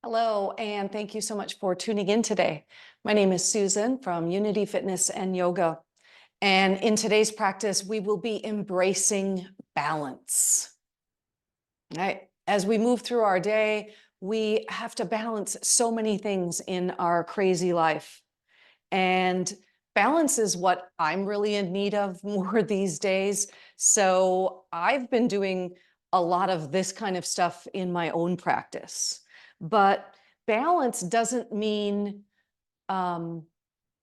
Hello, and thank you so much for tuning in today. My name is Susan from Unity Fitness and Yoga. And in today's practice, we will be embracing balance. Right? As we move through our day, we have to balance so many things in our crazy life. And balance is what I'm really in need of more these days. So I've been doing a lot of this kind of stuff in my own practice. But balance doesn't mean, um,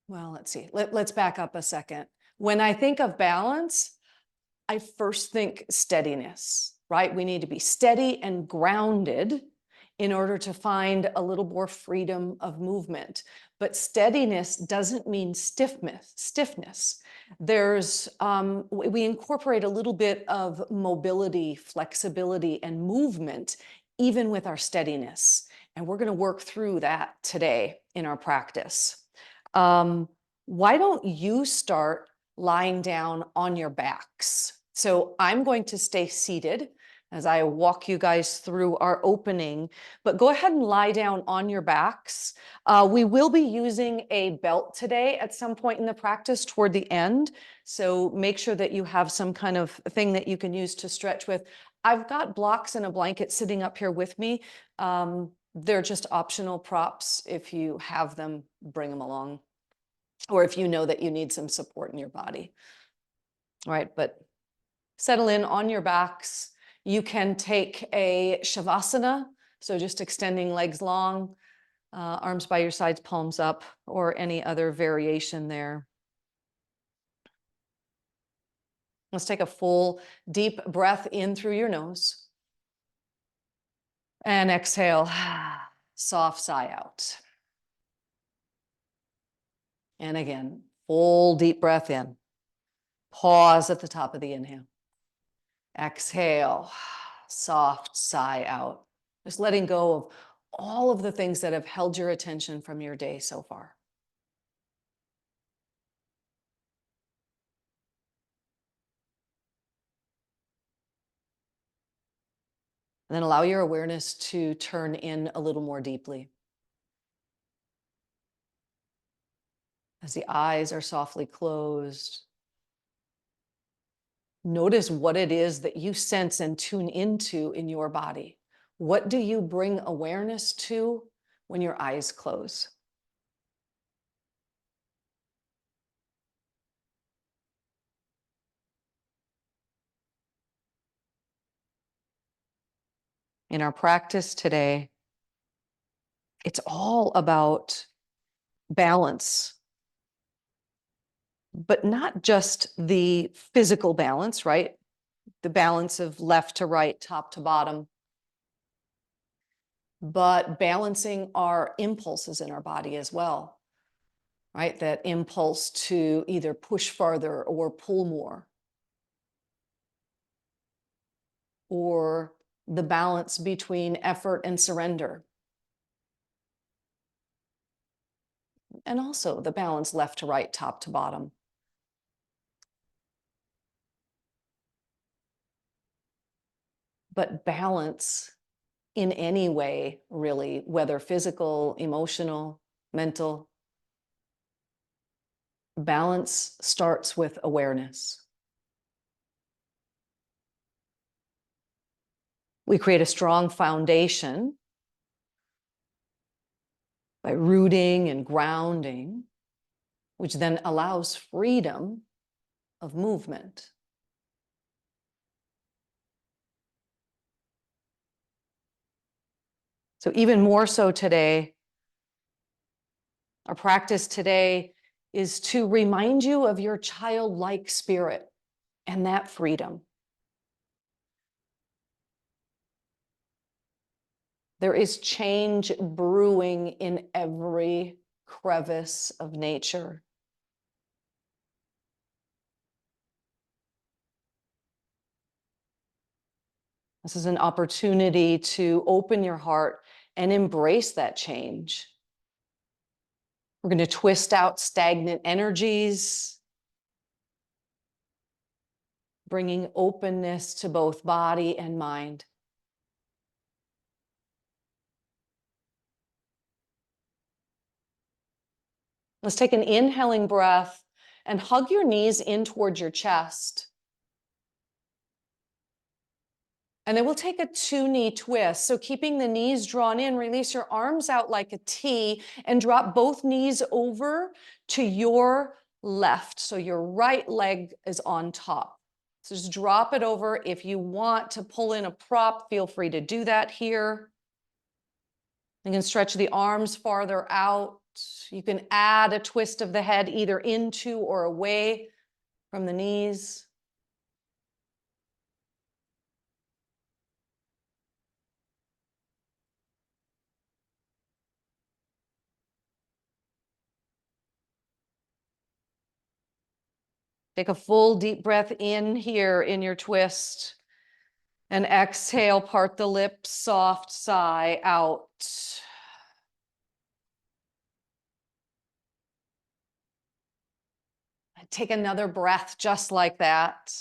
well, let's see, let's back up a second. When I think of balance, I first think steadiness, right? We need to be steady and grounded in order to find a little more freedom of movement. But steadiness doesn't mean stiffness. We incorporate a little bit of mobility, flexibility, and movement, even with our steadiness. And we're going to work through that today in our practice. Why don't you start lying down on your backs? So I'm going to stay seated as I walk you guys through our opening, but go ahead and lie down on your backs. We will be using a belt today at some point in the practice toward the end. So make sure that you have some kind of thing that you can use to stretch with. I've got blocks and a blanket sitting up here with me. They're just optional props. If you have them, bring them along. Or if you know that you need some support in your body. All right, but settle in on your backs. You can take a Shavasana, so just extending legs long, arms by your sides, palms up, or any other variation there. Let's take a full deep breath in through your nose. And exhale, soft sigh out. And again, full deep breath in. Pause at the top of the inhale. Exhale, soft sigh out. Just letting go of all of the things that have held your attention from your day so far. And then allow your awareness to turn in a little more deeply. As the eyes are softly closed, notice what it is that you sense and tune into in your body. What do you bring awareness to when your eyes close? In our practice today, it's all about balance, but not just the physical balance, right? The balance of left to right, top to bottom, but balancing our impulses in our body as well, right? That impulse to either push farther or pull more, or the balance between effort and surrender. And also the balance left to right, top to bottom. But balance in any way, really, whether physical, emotional, mental, balance starts with awareness. We create a strong foundation by rooting and grounding, which then allows freedom of movement. So even more so today, our practice today is to remind you of your childlike spirit and that freedom. There is change brewing in every crevice of nature. This is an opportunity to open your heart and embrace that change. We're going to twist out stagnant energies, bringing openness to both body and mind. Let's take an inhaling breath and hug your knees in towards your chest. And then we'll take a 2-knee twist. So keeping the knees drawn in, release your arms out like a T and drop both knees over to your left. So your right leg is on top. So just drop it over. If you want to pull in a prop, feel free to do that here. You can stretch the arms farther out. You can add a twist of the head either into or away from the knees. Take a full deep breath in here in your twist. And exhale, part the lips, soft sigh out. Take another breath just like that.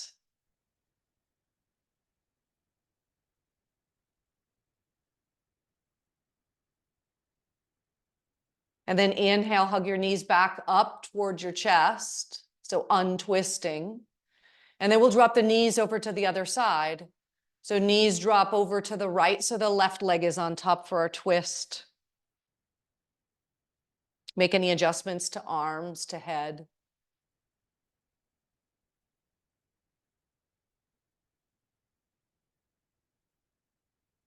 And then inhale, hug your knees back up towards your chest. So untwisting. And then we'll drop the knees over to the other side. So knees drop over to the right, so the left leg is on top for our twist. Make any adjustments to arms, to head.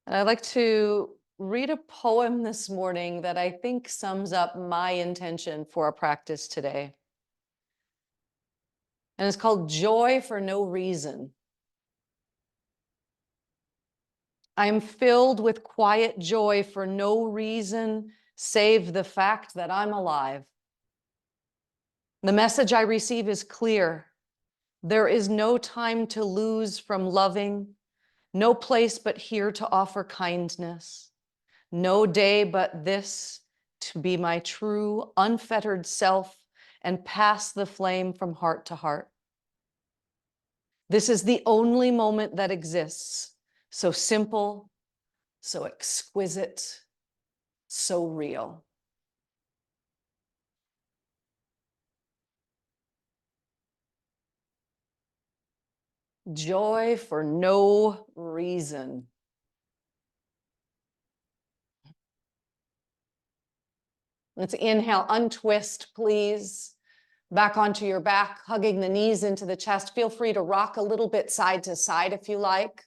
And I'd like to read a poem this morning that I think sums up my intention for our practice today. And it's called Joy for No Reason. I am filled with quiet joy for no reason save the fact that I'm alive. The message I receive is clear. There is no time to lose from loving, no place but here to offer kindness, no day but this to be my true, unfettered self and pass the flame from heart to heart. This is the only moment that exists, so simple, so exquisite, so real. Joy for no reason. Let's inhale, untwist, please. Back onto your back, hugging the knees into the chest. Feel free to rock a little bit side to side if you like.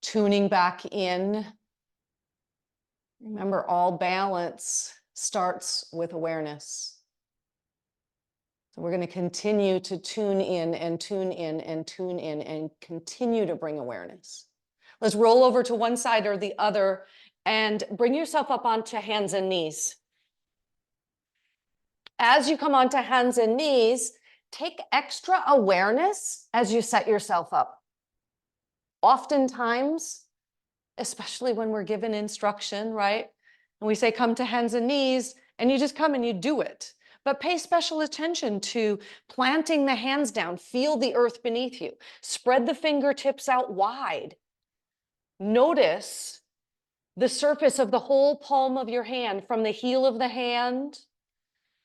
Tuning back in. Remember, all balance starts with awareness. So we're going to continue to tune in and tune in and tune in and continue to bring awareness. Let's roll over to one side or the other and bring yourself up onto hands and knees. As you come onto hands and knees, take extra awareness as you set yourself up. Oftentimes, especially when we're given instruction, right? And we say, come to hands and knees, and you just come and you do it. But pay special attention to planting the hands down. Feel the earth beneath you. Spread the fingertips out wide. Notice the surface of the whole palm of your hand, from the heel of the hand,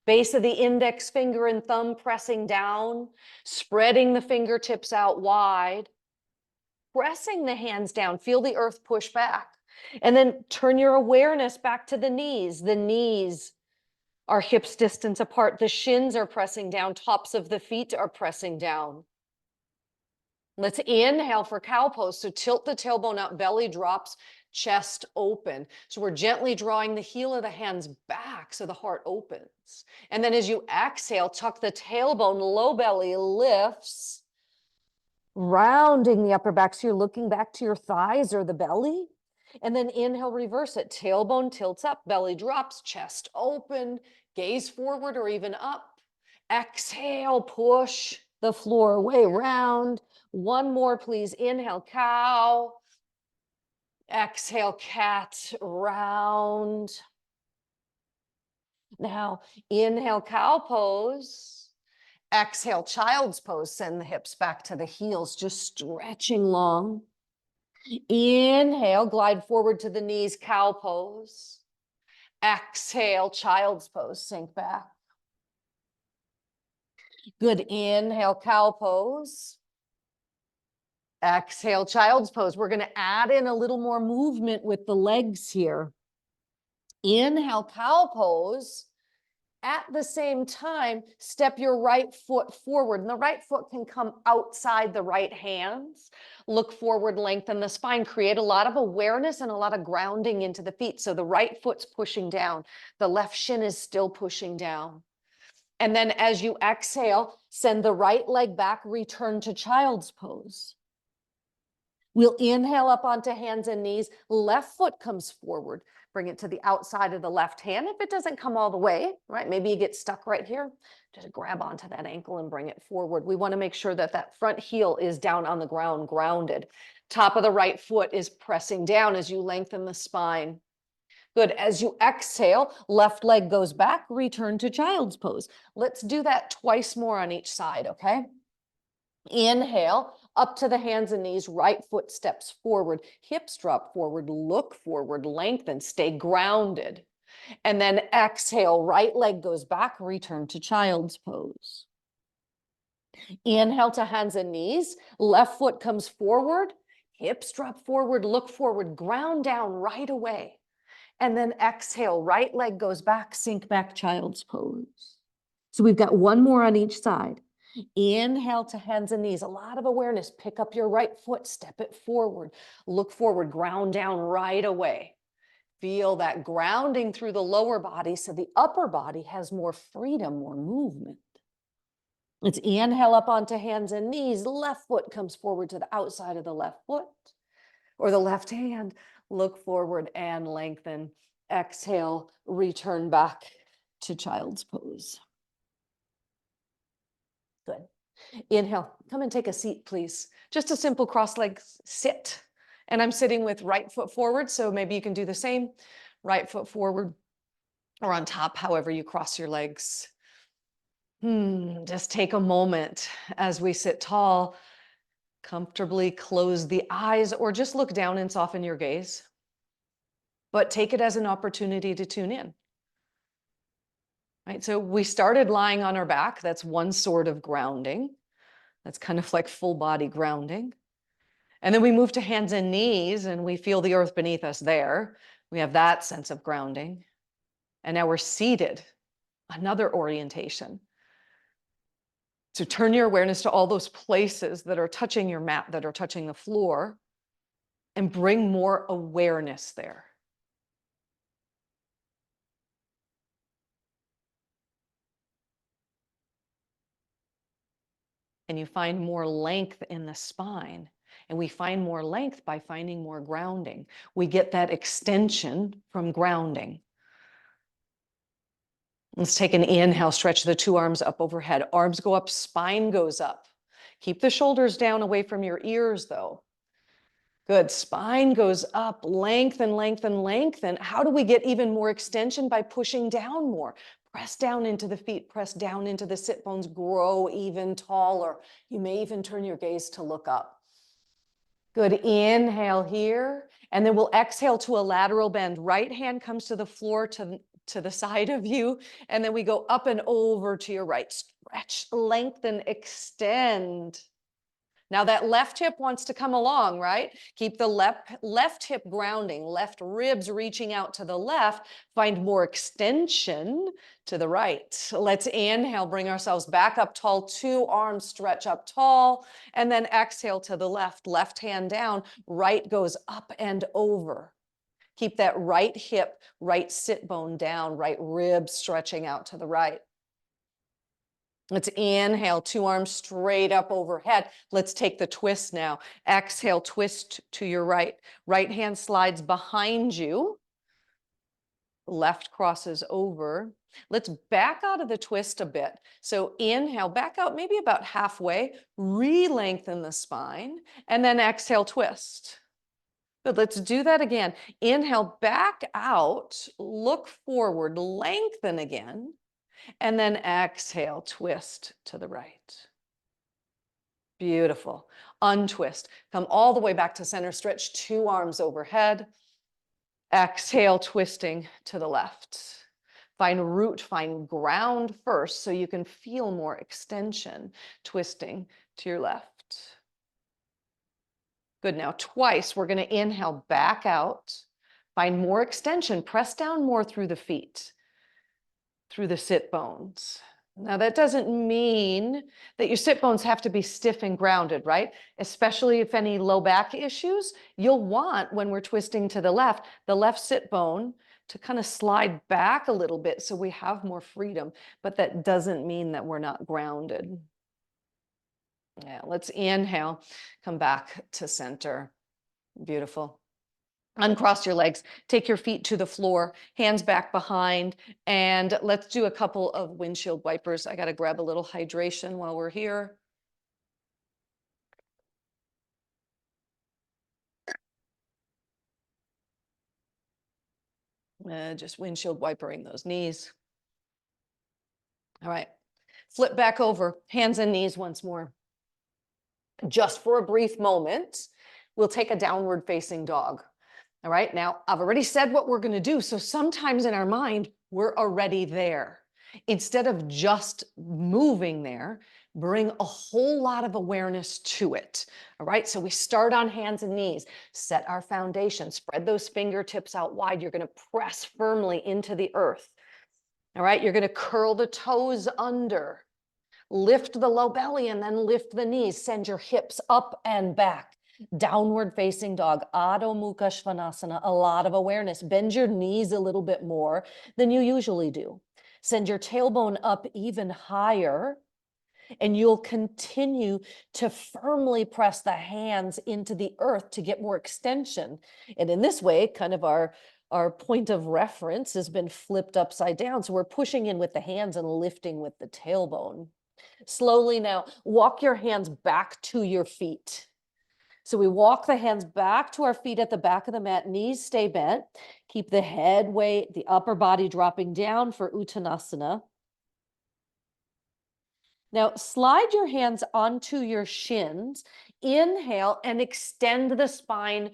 base of the index finger and thumb pressing down, spreading the fingertips out wide, pressing the hands down. Feel the earth push back. And then turn your awareness back to the knees. The knees are hips distance apart. The shins are pressing down. Tops of the feet are pressing down. Let's inhale for cow pose. So tilt the tailbone up, belly drops, chest open. So we're gently drawing the heel of the hands back so the heart opens. And then as you exhale, tuck the tailbone, low belly lifts, rounding the upper back. So you're looking back to your thighs or the belly. And then inhale, reverse it. Tailbone tilts up, belly drops, chest open, gaze forward or even up. Exhale, push the floor away, round. One more, please. Inhale, cow. Exhale, cat, round. Now, inhale, cow pose. Exhale, child's pose. Send the hips back to the heels, just stretching long. Inhale, glide forward to the knees, cow pose. Exhale, child's pose, sink back. Good, inhale, cow pose. Exhale, child's pose. We're gonna add in a little more movement with the legs here. Inhale, cow pose. At the same time, step your right foot forward, and the right foot can come outside the right hands. Look forward, lengthen the spine, create a lot of awareness and a lot of grounding into the feet. So the right foot's pushing down, the left shin is still pushing down. And then as you exhale, send the right leg back, return to child's pose. We'll inhale up onto hands and knees, left foot comes forward. Bring it to the outside of the left hand. If it doesn't come all the way, right, maybe you get stuck right here, just grab onto that ankle and bring it forward. We want to make sure that that front heel is down on the ground, grounded. Top of the right foot is pressing down as you lengthen the spine. Good. As you exhale, left leg goes back, return to child's pose. Let's do that twice more on each side, okay? Inhale, up to the hands and knees, right foot steps forward, hips drop forward, look forward, lengthen, stay grounded. And then exhale, right leg goes back, return to child's pose. Inhale to hands and knees, left foot comes forward, hips drop forward, look forward, ground down right away. And then exhale, right leg goes back, sink back, child's pose. So we've got one more on each side. Inhale to hands and knees, a lot of awareness. Pick up your right foot, step it forward, look forward, ground down right away. Feel that grounding through the lower body so the upper body has more freedom, more movement. Let's inhale up onto hands and knees. Left foot comes forward to the outside of the left foot or the left hand. Look forward and lengthen. Exhale, return back to child's pose. Good. Inhale, come and take a seat, please. Just a simple cross-legged sit. And I'm sitting with right foot forward, so maybe you can do the same. Right foot forward or on top, however you cross your legs. Just take a moment as we sit tall. Comfortably close the eyes or just look down and soften your gaze. But take it as an opportunity to tune in. Right, so we started lying on our back. That's one sort of grounding. That's kind of like full body grounding. And then we move to hands and knees and we feel the earth beneath us there. We have that sense of grounding. And now we're seated, another orientation. So turn your awareness to all those places that are touching your mat, that are touching the floor, and bring more awareness there. And you find more length in the spine. And we find more length by finding more grounding. We get that extension from grounding. Let's take an inhale, stretch the two arms up overhead. Arms go up, spine goes up. Keep the shoulders down away from your ears though. Good, spine goes up, lengthen, lengthen, lengthen. How do we get even more extension? By pushing down more. Press down into the feet, press down into the sit bones, grow even taller. You may even turn your gaze to look up. Good, inhale here, and then we'll exhale to a lateral bend. Right hand comes to the floor to the side of you, and then we go up and over to your right. Stretch, lengthen, extend. Now that left hip wants to come along, right? Keep the left hip grounding, left ribs reaching out to the left. Find more extension to the right. Let's inhale, bring ourselves back up tall, two arms stretch up tall, and then exhale to the left hand down, right goes up and over. Keep that right hip, right sit bone down, right rib stretching out to the right. Let's inhale, two arms straight up overhead. Let's take the twist now. Exhale, twist to your right. Right hand slides behind you. Left crosses over. Let's back out of the twist a bit. So inhale, back out maybe about halfway, re-lengthen the spine, and then exhale, twist. Good, let's do that again. Inhale, back out, look forward, lengthen again. And then exhale, twist to the right. Beautiful. Untwist. Come all the way back to center. Stretch two arms overhead. Exhale, twisting to the left. Find root, find ground first so you can feel more extension, twisting to your left. Good, now twice, we're gonna inhale, back out. Find more extension, press down more through the feet, through the sit bones. Now that doesn't mean that your sit bones have to be stiff and grounded, right? Especially if any low back issues, you'll want, when we're twisting to the left sit bone to kind of slide back a little bit so we have more freedom, but that doesn't mean that we're not grounded. Yeah, let's inhale, come back to center. Beautiful. Uncross your legs, take your feet to the floor, hands back behind, and let's do a couple of windshield wipers. I got to grab a little hydration while we're here. Just windshield wipering those knees. All right, flip back over, hands and knees once more. Just for a brief moment, we'll take a downward facing dog. All right, now I've already said what we're going to do. So sometimes in our mind, we're already there. Instead of just moving there, bring a whole lot of awareness to it. All right, so we start on hands and knees, set our foundation, spread those fingertips out wide. You're going to press firmly into the earth. All right, you're going to curl the toes under, lift the low belly, and then lift the knees. Send your hips up and back. Downward facing dog, Adho Mukha Svanasana, a lot of awareness. Bend your knees a little bit more than you usually do. Send your tailbone up even higher, and you'll continue to firmly press the hands into the earth to get more extension. And in this way, kind of our point of reference has been flipped upside down. So we're pushing in with the hands and lifting with the tailbone. Slowly now, walk your hands back to your feet. So we walk the hands back to our feet at the back of the mat, knees stay bent. Keep the head weight, the upper body dropping down for Uttanasana. Now slide your hands onto your shins, inhale and extend the spine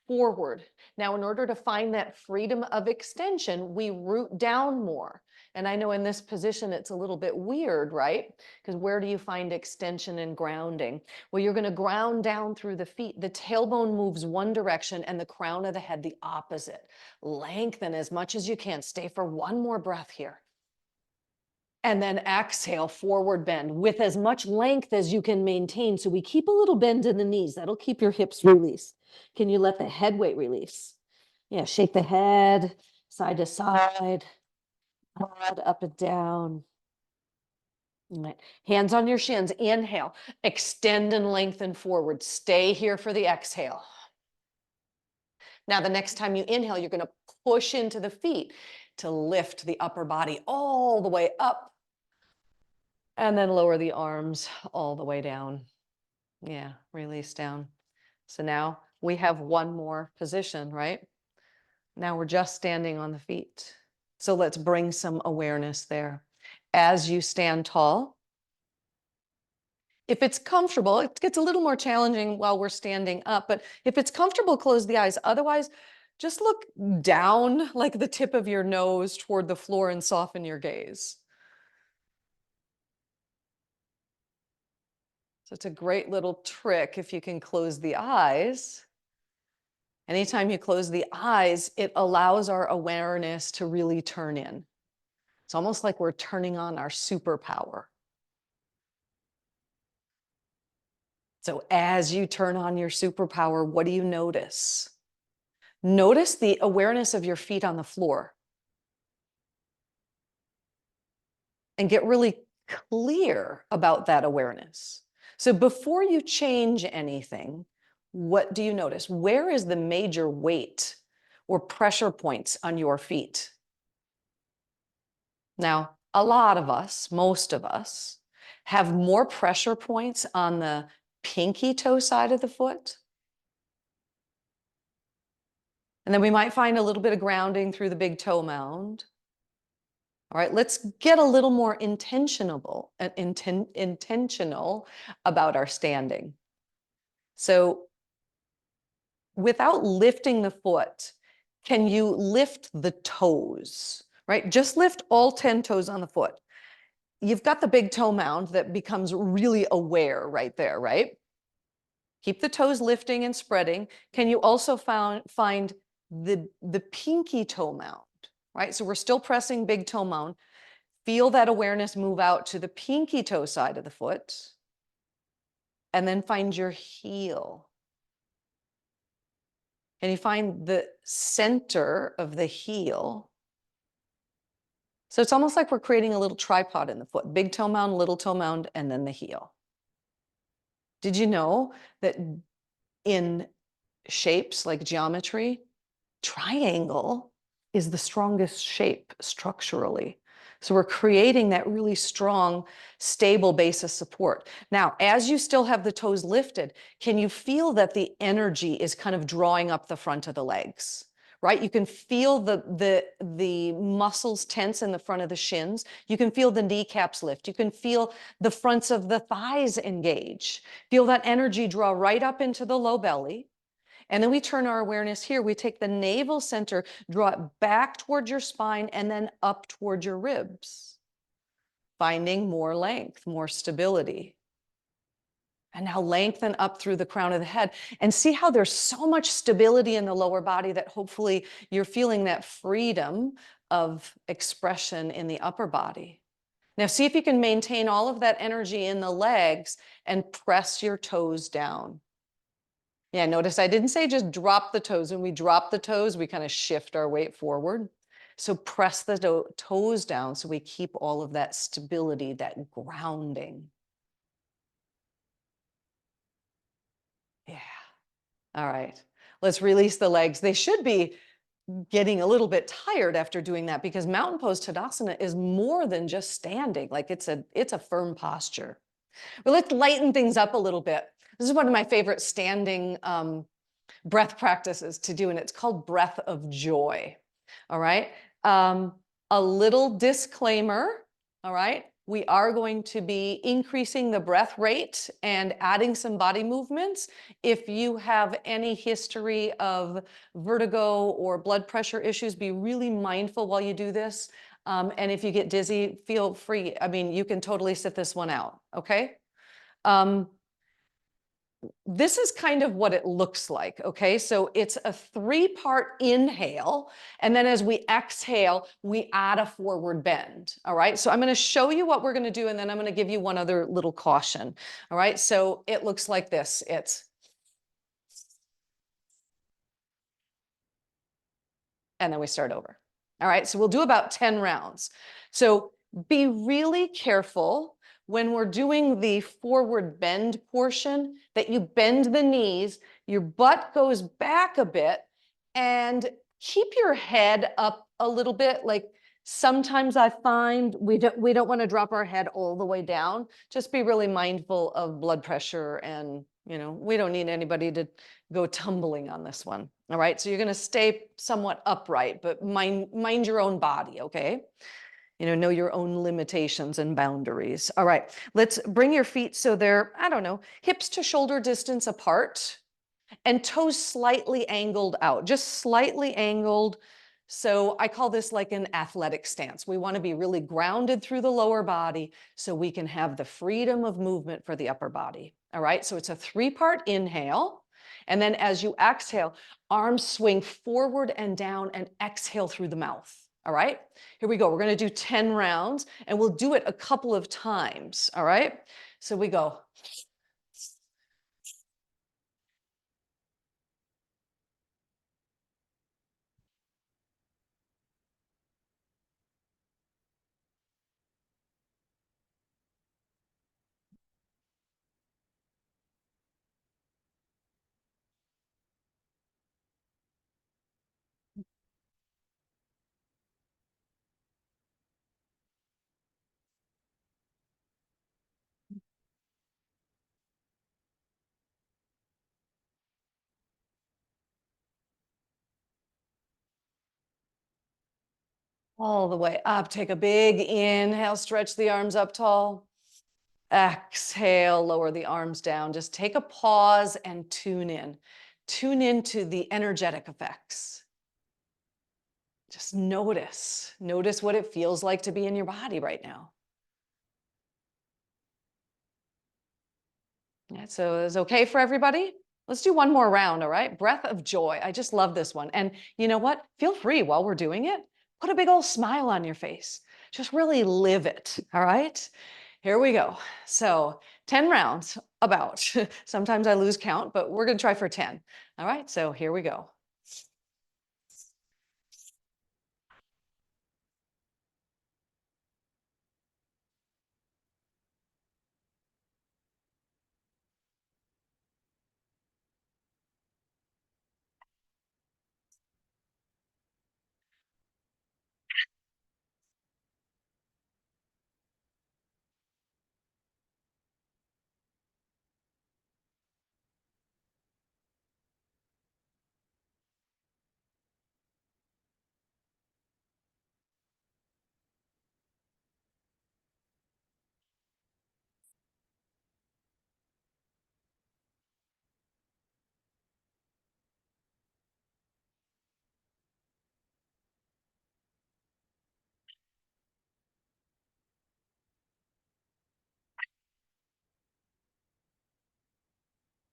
forward. Now, in order to find that freedom of extension, we root down more. And I know in this position, it's a little bit weird, right? Because where do you find extension and grounding? Well, you're going to ground down through the feet. The tailbone moves one direction and the crown of the head the opposite. Lengthen as much as you can. Stay for one more breath here. And then exhale, forward bend with as much length as you can maintain. So we keep a little bend in the knees. That'll keep your hips released. Can you let the head weight release? Yeah, shake the head side to side, head up and down. All right. Hands on your shins, inhale, extend and lengthen forward. Stay here for the exhale. Now, the next time you inhale, you're going to push into the feet to lift the upper body all the way up. And then lower the arms all the way down. Yeah, release down. So now we have one more position, right? Now we're just standing on the feet. So let's bring some awareness there. As you stand tall, if it's comfortable, it gets a little more challenging while we're standing up, but if it's comfortable, close the eyes. Otherwise, just look down like the tip of your nose toward the floor and soften your gaze. So it's a great little trick if you can close the eyes. Anytime you close the eyes, it allows our awareness to really turn in. It's almost like we're turning on our superpower. So as you turn on your superpower, what do you notice? Notice the awareness of your feet on the floor. And get really clear about that awareness. So before you change anything, what do you notice? Where is the major weight or pressure points on your feet? Now, a lot of us, most of us, have more pressure points on the pinky toe side of the foot. And then we might find a little bit of grounding through the big toe mound. All right, let's get a little more intentional about our standing. So without lifting the foot, can you lift the toes, right? Just lift all 10 toes on the foot. You've got the big toe mound that becomes really aware right there, right? Keep the toes lifting and spreading. Can you also find the pinky toe mound, right? So we're still pressing big toe mound. Feel that awareness move out to the pinky toe side of the foot. And then find your heel. And you find the center of the heel. So it's almost like we're creating a little tripod in the foot. Big toe mound, little toe mound, and then the heel. Did you know that in shapes like geometry, triangle is the strongest shape structurally? So we're creating that really strong, stable base of support. Now, as you still have the toes lifted, can you feel that the energy is kind of drawing up the front of the legs? Right? You can feel the muscles tense in the front of the shins. You can feel the kneecaps lift. You can feel the fronts of the thighs engage. Feel that energy draw right up into the low belly. And then we turn our awareness here. We take the navel center, draw it back toward your spine, and then up toward your ribs, finding more length, more stability. And now lengthen up through the crown of the head and see how there's so much stability in the lower body that hopefully you're feeling that freedom of expression in the upper body. Now see if you can maintain all of that energy in the legs and press your toes down. Yeah, notice I didn't say just drop the toes. When we drop the toes, we kind of shift our weight forward. So press the toes down so we keep all of that stability, that grounding. Yeah. All right. Let's release the legs. They should be getting a little bit tired after doing that because mountain pose Tadasana is more than just standing. Like it's a firm posture. But let's lighten things up a little bit. This is one of my favorite standing breath practices to do, and it's called breath of joy. All right. A little disclaimer. All right. We are going to be increasing the breath rate and adding some body movements. If you have any history of vertigo or blood pressure issues, be really mindful while you do this. And if you get dizzy, feel free. I mean, you can totally sit this one out. Okay. This is kind of what it looks like, okay? So it's a 3-part inhale, and then as we exhale, we add a forward bend, all right? So I'm gonna show you what we're gonna do, and then I'm gonna give you one other little caution, all right? So it looks like this. And then we start over. All right, so we'll do about 10 rounds. So be really careful when we're doing the forward bend portion that you bend the knees, your butt goes back a bit, and keep your head up a little bit. Like sometimes I find we don't want to drop our head all the way down. Just be really mindful of blood pressure, and we don't need anybody to go tumbling on this one. All right, so you're going to stay somewhat upright, but mind your own body, okay? Know your own limitations and boundaries. All right, let's bring your feet so they're, I don't know, hips to shoulder distance apart and toes slightly angled out, just slightly angled. So I call this like an athletic stance. We want to be really grounded through the lower body so we can have the freedom of movement for the upper body. All right, so it's a 3-part inhale. And then as you exhale, arms swing forward and down and exhale through the mouth. All right, here we go. We're going to do 10 rounds and we'll do it a couple of times. All right, so we go. All the way up. Take a big inhale, stretch the arms up tall. Exhale, lower the arms down. Just take a pause and tune in. Tune into the energetic effects. Just notice what it feels like to be in your body right now. Yeah, so is okay for everybody? Let's do one more round, all right? Breath of joy. I just love this one. And you know what? Feel free while we're doing it, put a big old smile on your face. Just really live it, all right? Here we go. So 10 rounds, about. Sometimes I lose count, but we're gonna try for 10. All right, so here we go.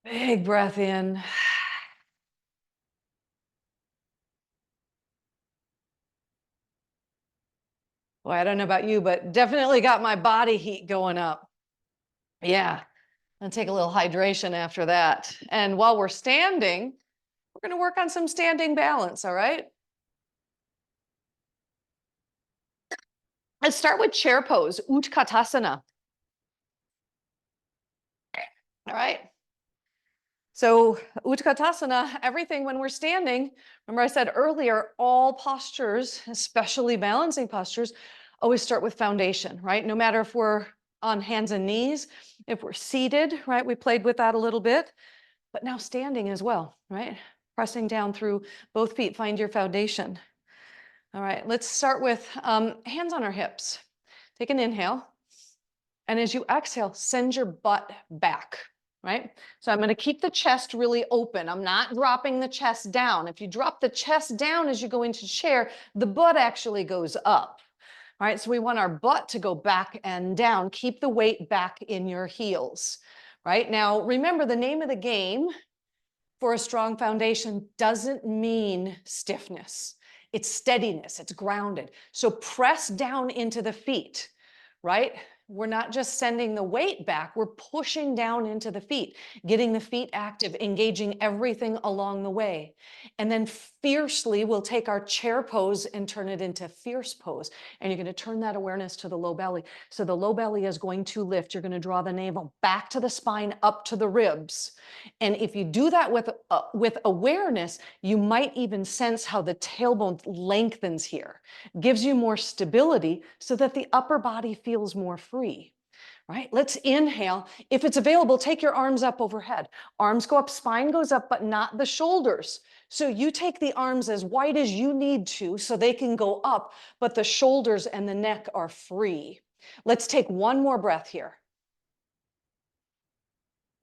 Big breath in. Boy, I don't know about you, but definitely got my body heat going up. Yeah, and take a little hydration after that. And while we're standing, we're going to work on some standing balance, all right? Let's start with chair pose, Utkatasana. All right. So Utkatasana, everything when we're standing, remember I said earlier, all postures, especially balancing postures, always start with foundation, right? No matter if we're on hands and knees, if we're seated, right? We played with that a little bit, but now standing as well, right? Pressing down through both feet, find your foundation. All right, let's start with hands on our hips. Take an inhale. And as you exhale, send your butt back, right? So I'm going to keep the chest really open. I'm not dropping the chest down. If you drop the chest down as you go into chair, the butt actually goes up. All right, so we want our butt to go back and down. Keep the weight back in your heels, right? Now, remember the name of the game for a strong foundation doesn't mean stiffness. It's steadiness, it's grounded. So press down into the feet, right? We're not just sending the weight back, we're pushing down into the feet, getting the feet active, engaging everything along the way. And then fiercely, we'll take our chair pose and turn it into fierce pose. And you're going to turn that awareness to the low belly. So the low belly is going to lift. You're going to draw the navel back to the spine, up to the ribs. And if you do that with awareness, you might even sense how the tailbone lengthens here, gives you more stability so that the upper body feels more free, right? Let's inhale. If it's available, take your arms up overhead. Arms go up, spine goes up, but not the shoulders. So you take the arms as wide as you need to so they can go up, but the shoulders and the neck are free. Let's take one more breath here.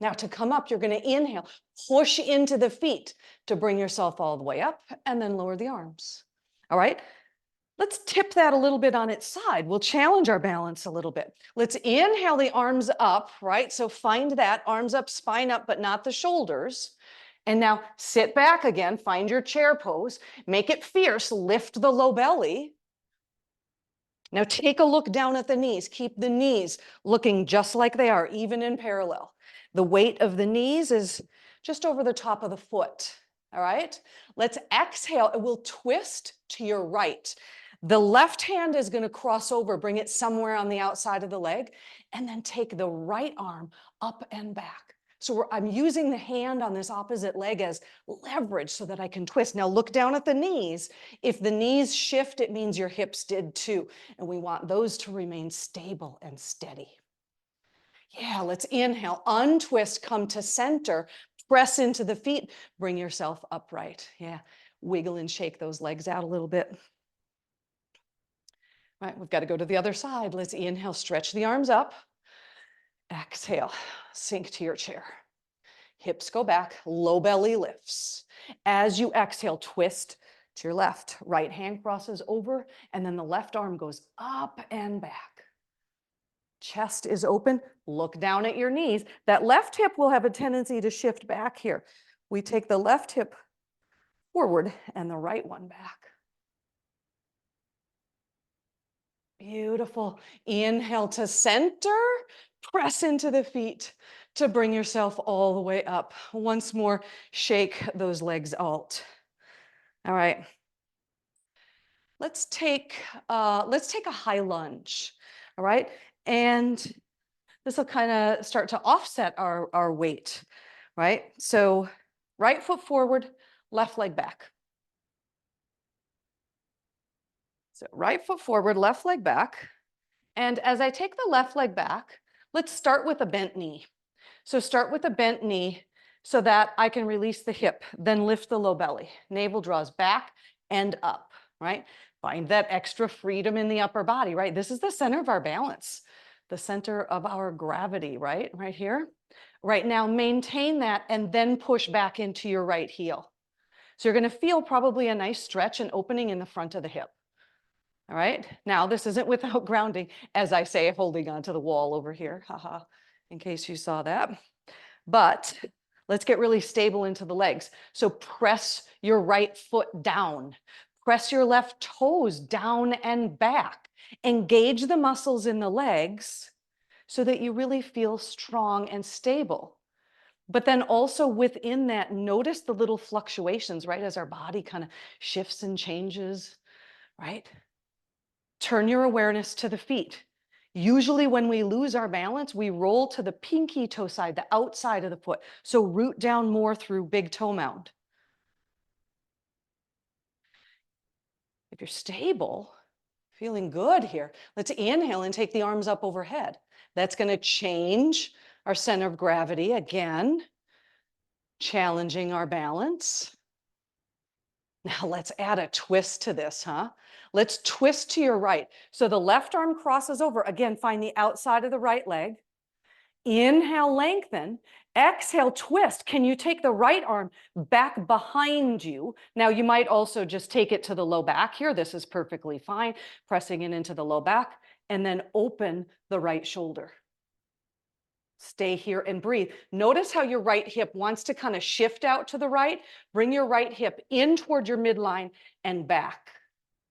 Now to come up, you're going to inhale, push into the feet to bring yourself all the way up and then lower the arms. All right. Let's tip that a little bit on its side. We'll challenge our balance a little bit. Let's inhale the arms up, right? So find that arms up, spine up, but not the shoulders. And now sit back again, find your chair pose, make it fierce, lift the low belly. Now take a look down at the knees. Keep the knees looking just like they are, even in parallel. The weight of the knees is just over the top of the foot. All right, let's exhale. It will twist to your right. The left hand is going to cross over, bring it somewhere on the outside of the leg, and then take the right arm up and back. So I'm using the hand on this opposite leg as leverage so that I can twist. Now look down at the knees. If the knees shift, it means your hips did too. And we want those to remain stable and steady. Yeah, let's inhale, untwist, come to center, press into the feet, bring yourself upright. Yeah, wiggle and shake those legs out a little bit. All right, we've got to go to the other side. Let's inhale, stretch the arms up. Exhale, sink to your chair. Hips go back, low belly lifts. As you exhale, twist to your left. Right hand crosses over, and then the left arm goes up and back. Chest is open. Look down at your knees. That left hip will have a tendency to shift back here. We take the left hip forward and the right one back. Beautiful. Inhale to center. Press into the feet to bring yourself all the way up. Once more, shake those legs out. All right. Let's take a high lunge. All right. And this will kind of start to offset our weight, right? So right foot forward, left leg back. So right foot forward, left leg back. And as I take the left leg back, let's start with a bent knee. So start with a bent knee so that I can release the hip, then lift the low belly. Navel draws back and up, right? Find that extra freedom in the upper body, right? This is the center of our balance, the center of our gravity, right? Right here. Right now, maintain that and then push back into your right heel. So you're going to feel probably a nice stretch and opening in the front of the hip. All right. Now, this isn't without grounding, as I say, holding onto the wall over here, haha, in case you saw that. But let's get really stable into the legs. So press your right foot down. Press your left toes down and back. Engage the muscles in the legs so that you really feel strong and stable. But then also within that, notice the little fluctuations, right? As our body kind of shifts and changes, right? Turn your awareness to the feet. Usually when we lose our balance, we roll to the pinky toe side, the outside of the foot. So root down more through big toe mound. If you're stable, feeling good here, let's inhale and take the arms up overhead. That's going to change our center of gravity again, challenging our balance. Now let's add a twist to this, huh? Let's twist to your right. So the left arm crosses over. Again, find the outside of the right leg. Inhale, lengthen. Exhale, twist. Can you take the right arm back behind you? Now you might also just take it to the low back here. This is perfectly fine. Pressing it into the low back and then open the right shoulder. Stay here and breathe. Notice how your right hip wants to kind of shift out to the right. Bring your right hip in toward your midline and back.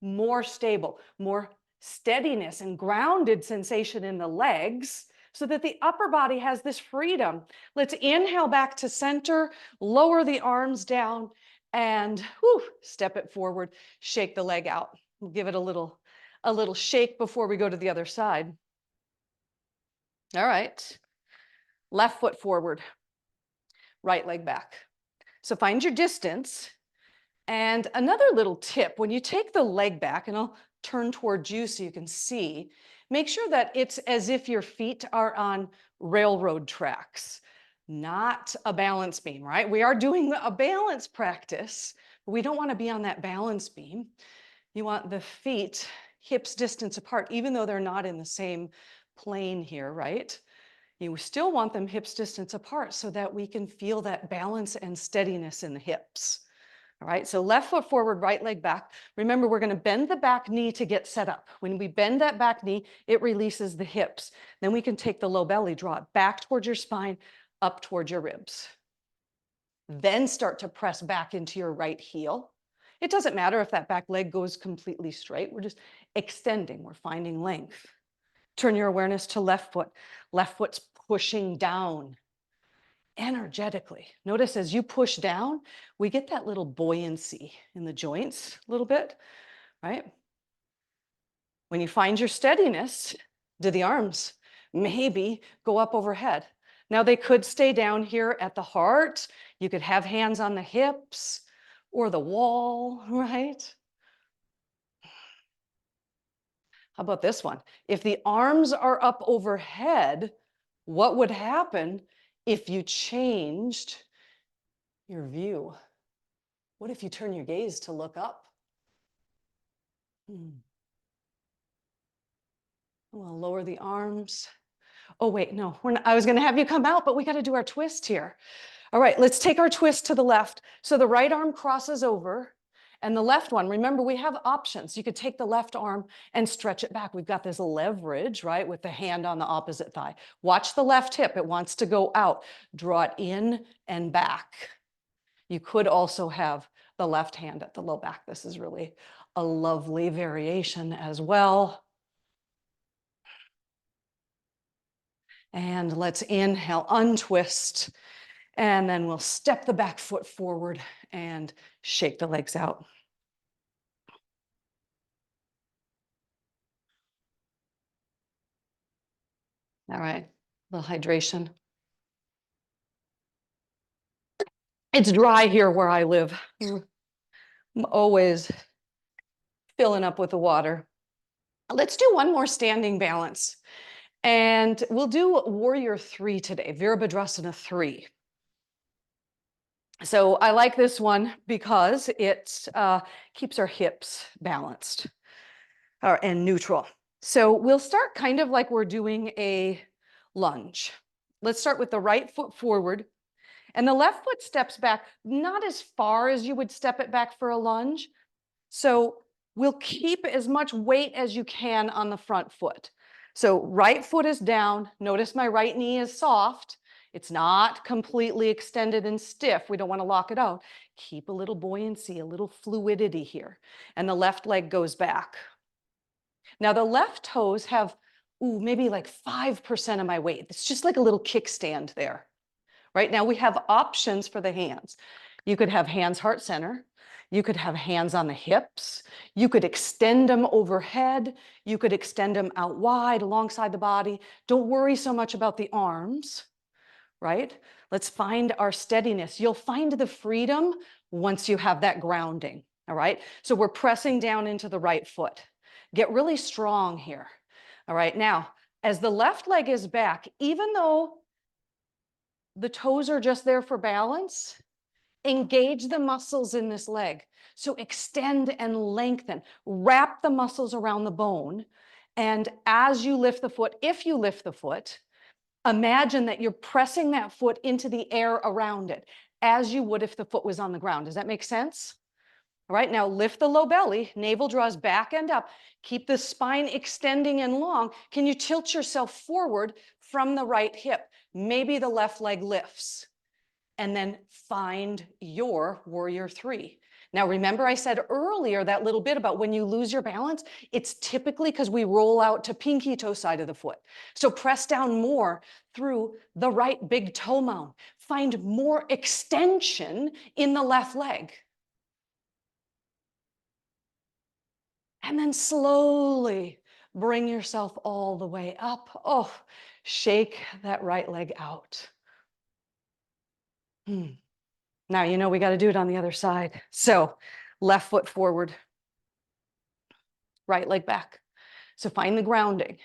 More stable, more steadiness and grounded sensation in the legs so that the upper body has this freedom. Let's inhale back to center, lower the arms down, and step it forward, shake the leg out. We'll give it a little shake before we go to the other side. All right. Left foot forward, right leg back. So find your distance. And another little tip, when you take the leg back, and I'll turn towards you so you can see, make sure that it's as if your feet are on railroad tracks, not a balance beam, right? We are doing a balance practice, but we don't want to be on that balance beam. You want the feet hips distance apart, even though they're not in the same plane here, right? You still want them hips distance apart so that we can feel that balance and steadiness in the hips. All right, so left foot forward, right leg back. Remember, we're going to bend the back knee to get set up. When we bend that back knee, it releases the hips. Then we can take the low belly, draw it back towards your spine, up towards your ribs. Then start to press back into your right heel. It doesn't matter if that back leg goes completely straight. We're just extending. We're finding length. Turn your awareness to left foot. Left foot's pushing down energetically. Notice as you push down, we get that little buoyancy in the joints a little bit, right? When you find your steadiness, do the arms maybe go up overhead? Now they could stay down here at the heart. You could have hands on the hips or the wall, right? How about this one? If the arms are up overhead, what would happen if you changed your view? What if you turn your gaze to look up? We'll lower the arms. Oh, wait, no, I was going to have you come out, but we got to do our twist here. All right, let's take our twist to the left. So the right arm crosses over And the left one, remember, we have options. You could take the left arm and stretch it back. We've got this leverage, right, with the hand on the opposite thigh. Watch the left hip. It wants to go out. Draw it in and back. You could also have the left hand at the low back. This is really a lovely variation as well. And let's inhale, untwist, and then we'll step the back foot forward and shake the legs out. All right, a little hydration. It's dry here where I live. I'm always filling up with the water. Let's do one more standing balance. And we'll do Warrior 3 today, Virabhadrasana 3. So I like this one because it keeps our hips balanced and neutral. So we'll start kind of like we're doing a lunge. Let's start with the right foot forward. And the left foot steps back, not as far as you would step it back for a lunge. So we'll keep as much weight as you can on the front foot. So right foot is down. Notice my right knee is soft. It's not completely extended and stiff. We don't want to lock it out. Keep a little buoyancy, a little fluidity here. And the left leg goes back. Now the left toes have, maybe like 5% of my weight. It's just like a little kickstand there. Right now we have options for the hands. You could have hands heart center. You could have hands on the hips. You could extend them overhead. You could extend them out wide alongside the body. Don't worry so much about the arms, right? Let's find our steadiness. You'll find the freedom once you have that grounding, all right? So we're pressing down into the right foot. Get really strong here, all right? Now, as the left leg is back, even though the toes are just there for balance, engage the muscles in this leg. So extend and lengthen, wrap the muscles around the bone. And as you lift the foot, if you lift the foot, imagine that you're pressing that foot into the air around it, as you would if the foot was on the ground. Does that make sense? All right, now lift the low belly, navel draws back and up. Keep the spine extending and long. Can you tilt yourself forward from the right hip? Maybe the left leg lifts. And then find your Warrior 3. Now, remember I said earlier that little bit about when you lose your balance, it's typically because we roll out to pinky toe side of the foot. So press down more through the right big toe mound. Find more extension in the left leg. And then slowly bring yourself all the way up. Oh, shake that right leg out. Now, you know, we got to do it on the other side. So left foot forward, right leg back. So find the grounding,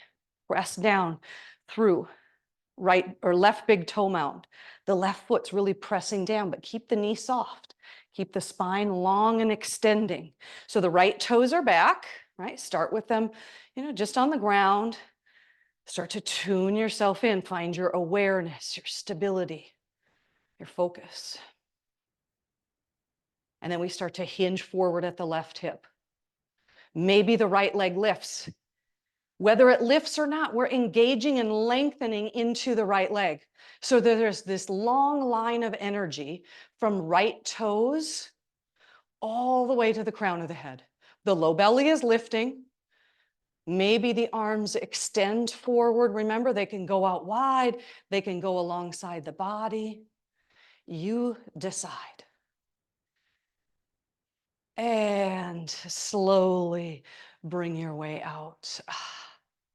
press down through right or left big toe mound. The left foot's really pressing down, but keep the knee soft. Keep the spine long and extending. So the right toes are back, right? Start with them, just on the ground. Start to tune yourself in. Find your awareness, your stability, your focus. And then we start to hinge forward at the left hip. Maybe the right leg lifts. Whether it lifts or not, we're engaging and lengthening into the right leg. So there's this long line of energy from right toes all the way to the crown of the head. The low belly is lifting. Maybe the arms extend forward. Remember, they can go out wide. They can go alongside the body. You decide. And slowly bring your way out.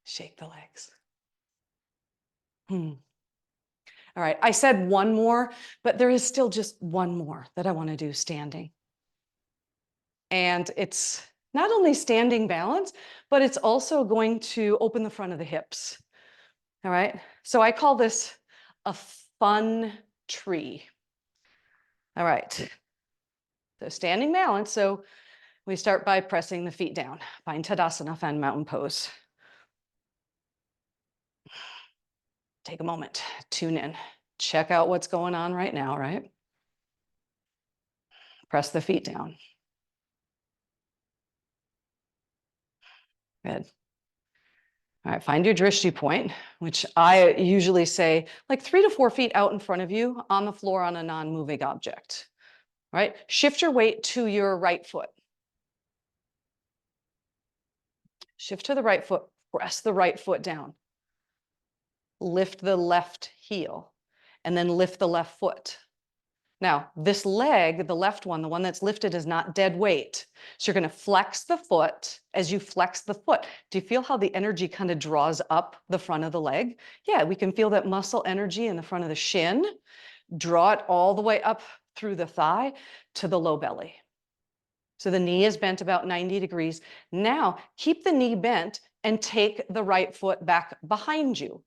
Shake the legs. All right, I said one more, but there is still just one more that I want to do standing. And it's not only standing balance, but it's also going to open the front of the hips. All right, so I call this a fun tree. All right, so standing balance. So we start by pressing the feet down. Find Tadasana, find mountain pose. Take a moment, tune in, check out what's going on right now, right? Press the feet down. Good. All right, find your drishti point, which I usually say like 3 to 4 feet out in front of you on the floor on a non-moving object. All right, shift your weight to your right foot. Shift to the right foot, press the right foot down. Lift the left heel, and then lift the left foot. Now, this leg, the left one, the one that's lifted, is not dead weight. So you're going to flex the foot. As you flex the foot, do you feel how the energy kind of draws up the front of the leg? Yeah, we can feel that muscle energy in the front of the shin. Draw it all the way up through the thigh to the low belly. So the knee is bent about 90 degrees. Now, keep the knee bent and take the right foot back behind you.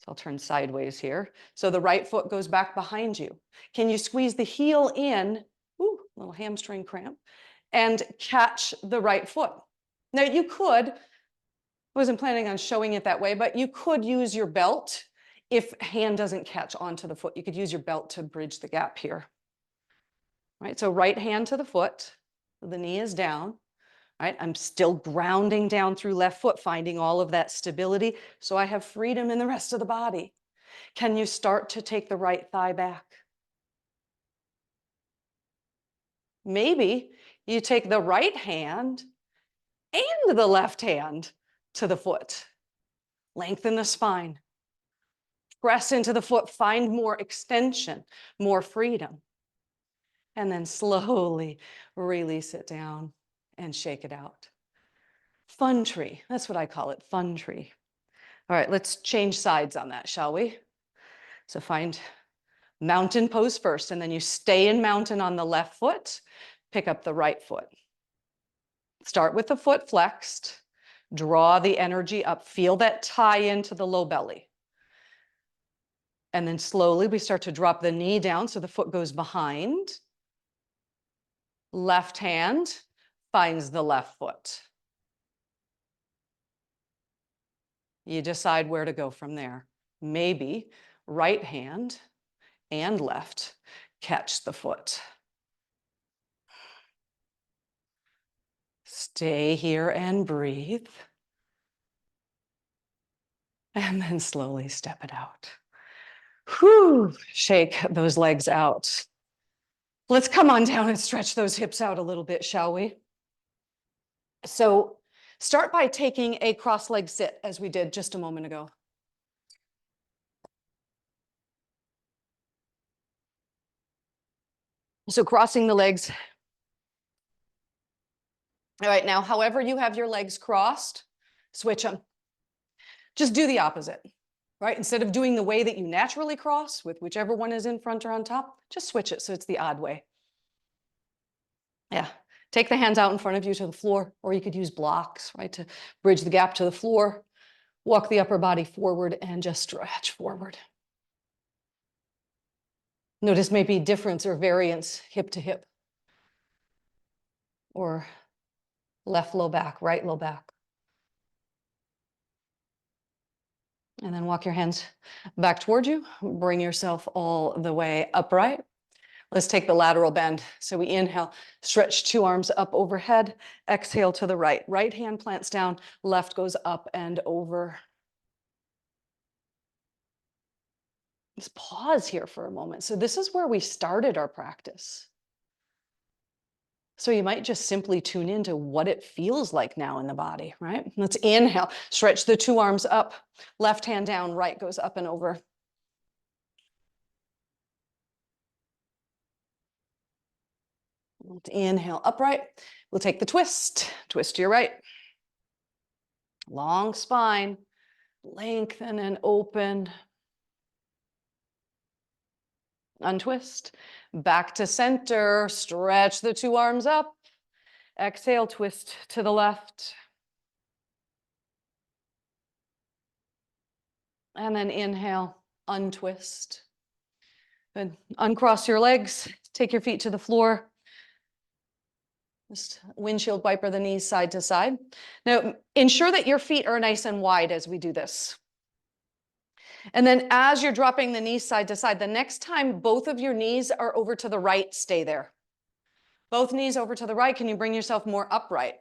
So I'll turn sideways here. So the right foot goes back behind you. Can you squeeze the heel in? Ooh, little hamstring cramp. And catch the right foot. Now you could, I wasn't planning on showing it that way, but you could use your belt. If hand doesn't catch onto the foot, you could use your belt to bridge the gap here. Right, so right hand to the foot, the knee is down. Right, I'm still grounding down through left foot, finding all of that stability so I have freedom in the rest of the body. Can you start to take the right thigh back? Maybe you take the right hand and the left hand to the foot. Lengthen the spine. Press into the foot, find more extension, more freedom. And then slowly release it down and shake it out. Fun tree, that's what I call it, fun tree. All right, let's change sides on that, shall we? So find mountain pose first, and then you stay in mountain on the left foot, pick up the right foot. Start with the foot flexed, draw the energy up, feel that tie into the low belly. And then slowly we start to drop the knee down so the foot goes behind. Left hand finds the left foot. You decide where to go from there. Maybe right hand and left catch the foot. Stay here and breathe. And then slowly step it out. Whew, shake those legs out. Let's come on down and stretch those hips out a little bit, shall we? So start by taking a cross-leg sit as we did just a moment ago. So crossing the legs. All right, now, however you have your legs crossed, switch them. Just do the opposite, right? Instead of doing the way that you naturally cross with whichever one is in front or on top, just switch it so it's the odd way. Yeah, take the hands out in front of you to the floor, or you could use blocks, right, to bridge the gap to the floor. Walk the upper body forward and just stretch forward. Notice maybe difference or variance hip to hip, or left low back, right low back. And then walk your hands back toward you. Bring yourself all the way upright. Let's take the lateral bend. So we inhale, stretch 2 arms up overhead, exhale to the right. Right hand plants down, left goes up and over. Just pause here for a moment. So this is where we started our practice. So you might just simply tune into what it feels like now in the body, right? Let's inhale, stretch the 2 arms up, left hand down, right goes up and over. Let's inhale, upright. We'll take the twist, twist to your right. Long spine, lengthen and open. Untwist, back to center, stretch the 2 arms up. Exhale, twist to the left. And then inhale, untwist. Good. Uncross your legs, take your feet to the floor. Just windshield wiper the knees side to side. Now, ensure that your feet are nice and wide as we do this. And then as you're dropping the knees side to side, the next time both of your knees are over to the right, stay there. Both knees over to the right. Can you bring yourself more upright?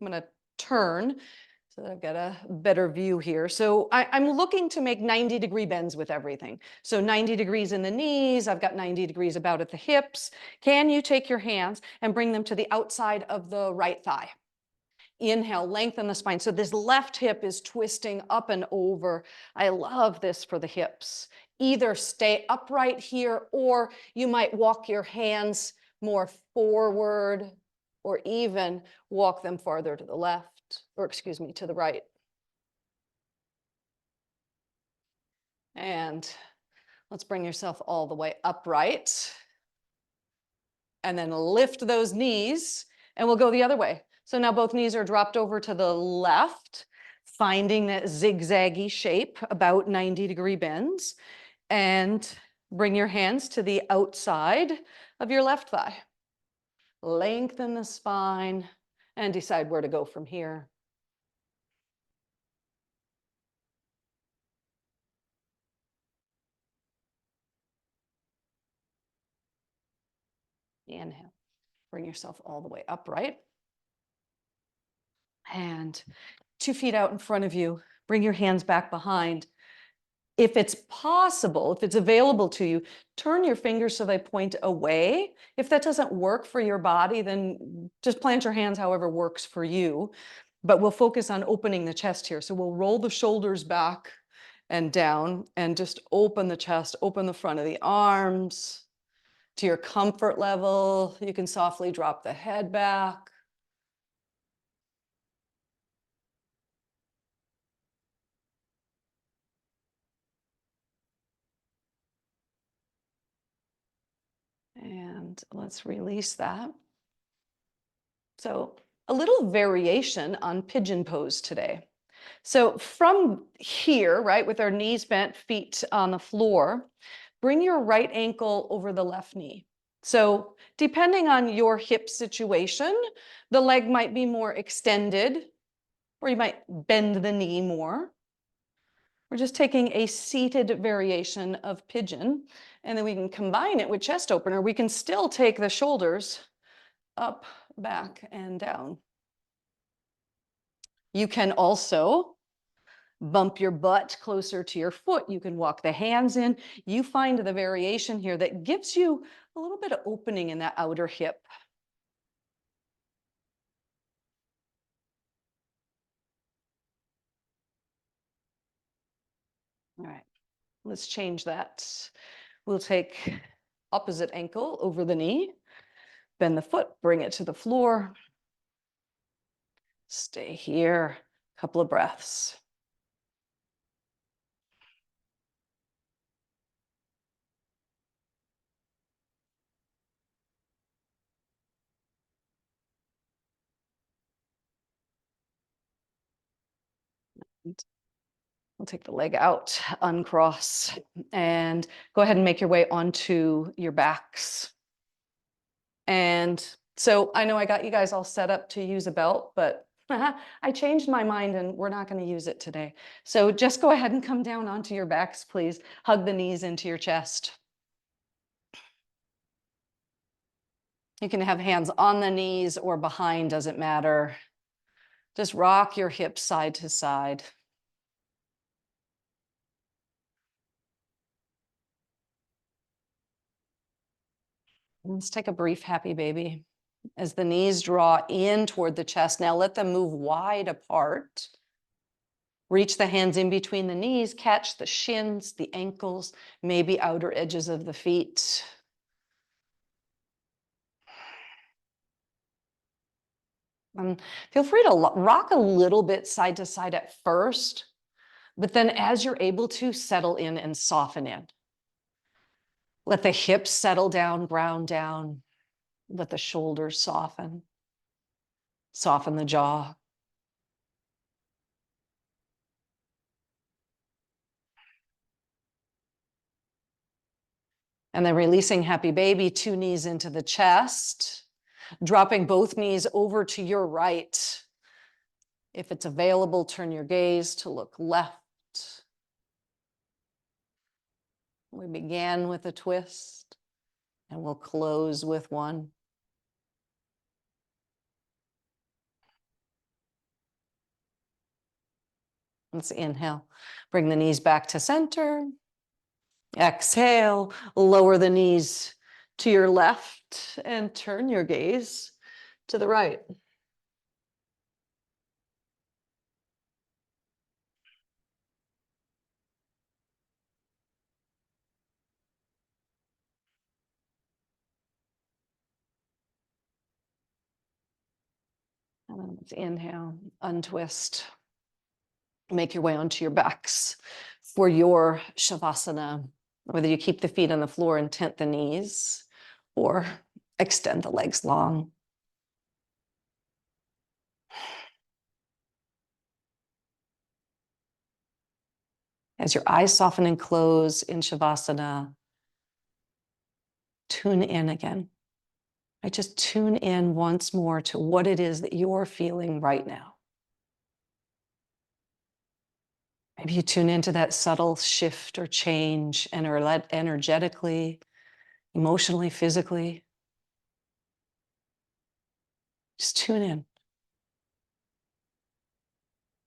I'm going to turn so that I've got a better view here. So I'm looking to make 90-degree bends with everything. So 90 degrees in the knees, I've got 90 degrees about at the hips. Can you take your hands and bring them to the outside of the right thigh? Inhale, lengthen the spine. So this left hip is twisting up and over. I love this for the hips. Either stay upright here, or you might walk your hands more forward, or even walk them farther to the left, or excuse me, to the right. And let's bring yourself all the way upright. And then lift those knees, and we'll go the other way. So now both knees are dropped over to the left, finding that zigzaggy shape, about 90-degree bends, and bring your hands to the outside of your left thigh. Lengthen the spine and decide where to go from here. Inhale, bring yourself all the way upright. And 2 feet out in front of you, bring your hands back behind. If it's possible, if it's available to you, turn your fingers so they point away. If that doesn't work for your body, then just plant your hands however works for you. But we'll focus on opening the chest here. So we'll roll the shoulders back and down and just open the chest, open the front of the arms to your comfort level. You can softly drop the head back. And let's release that. So a little variation on pigeon pose today. So from here, right, with our knees bent, feet on the floor, bring your right ankle over the left knee. So depending on your hip situation, the leg might be more extended, or you might bend the knee more. We're just taking a seated variation of pigeon, and then we can combine it with chest opener. We can still take the shoulders up, back, and down. You can also bump your butt closer to your foot. You can walk the hands in. You find the variation here that gives you a little bit of opening in that outer hip. All right, let's change that. We'll take opposite ankle over the knee, bend the foot, bring it to the floor. Stay here, a couple of breaths. We'll take the leg out, uncross, and go ahead and make your way onto your backs. And so I know I got you guys all set up to use a belt, but I changed my mind and we're not going to use it today. So just go ahead and come down onto your backs, please. Hug the knees into your chest. You can have hands on the knees or behind, doesn't matter. Just rock your hips side to side. Let's take a brief happy baby. As the knees draw in toward the chest, now let them move wide apart. Reach the hands in between the knees, catch the shins, the ankles, maybe outer edges of the feet. Feel free to rock a little bit side to side at first, but then as you're able to, settle in and soften in. Let the hips settle down, ground down. Let the shoulders soften. Soften the jaw. And then releasing happy baby, 2 knees into the chest, dropping both knees over to your right. If it's available, turn your gaze to look left. We began with a twist and we'll close with one. Let's inhale. Bring the knees back to center. Exhale, lower the knees to your left and turn your gaze to the right. And then let's inhale, untwist. Make your way onto your backs for your Shavasana, whether you keep the feet on the floor and tent the knees or extend the legs long. As your eyes soften and close in Shavasana, tune in again. I just tune in once more to what it is that you're feeling right now. Maybe you tune into that subtle shift or change energetically, emotionally, physically. Just tune in.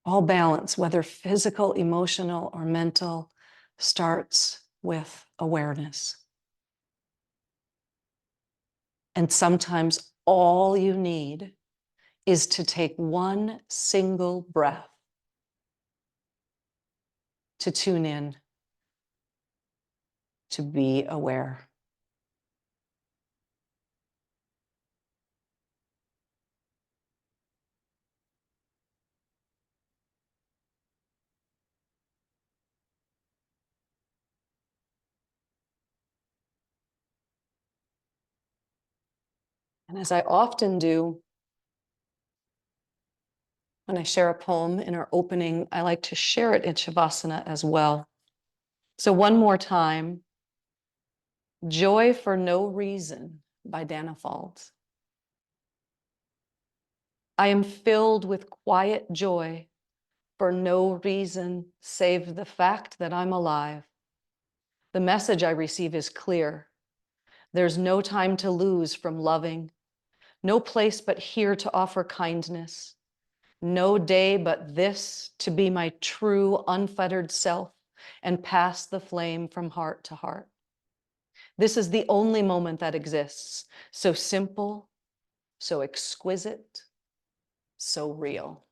All balance, whether physical, emotional, or mental, starts with awareness. And sometimes all you need is to take one single breath to tune in, to be aware. And as I often do, when I share a poem in our opening, I like to share it in Shavasana as well. So one more time, Joy for No Reason by Dana Falls. I am filled with quiet joy for no reason save the fact that I'm alive. The message I receive is clear. There's no time to lose from loving, no place but here to offer kindness, no day but this to be my true unfettered self and pass the flame from heart to heart. This is the only moment that exists, so simple, so exquisite, so real.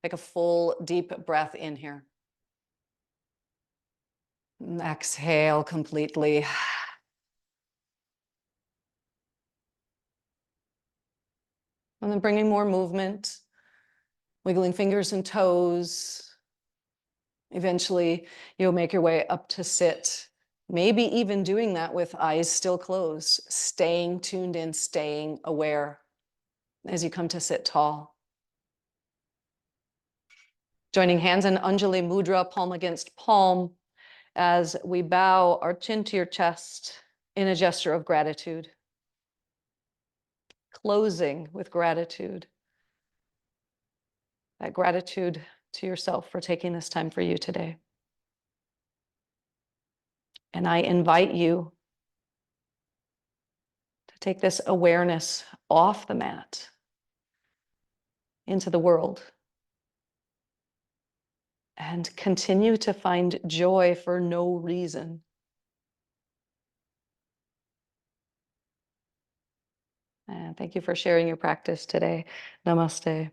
Take a full deep breath in here. And exhale completely. And then bringing more movement, wiggling fingers and toes. Eventually, you'll make your way up to sit. Maybe even doing that with eyes still closed, staying tuned in, staying aware as you come to sit tall. Joining hands in Anjali Mudra, palm against palm, as we bow our chin to your chest in a gesture of gratitude. Closing with gratitude. That gratitude to yourself for taking this time for you today. And I invite you to take this awareness off the mat into the world and continue to find joy for no reason. And thank you for sharing your practice today. Namaste.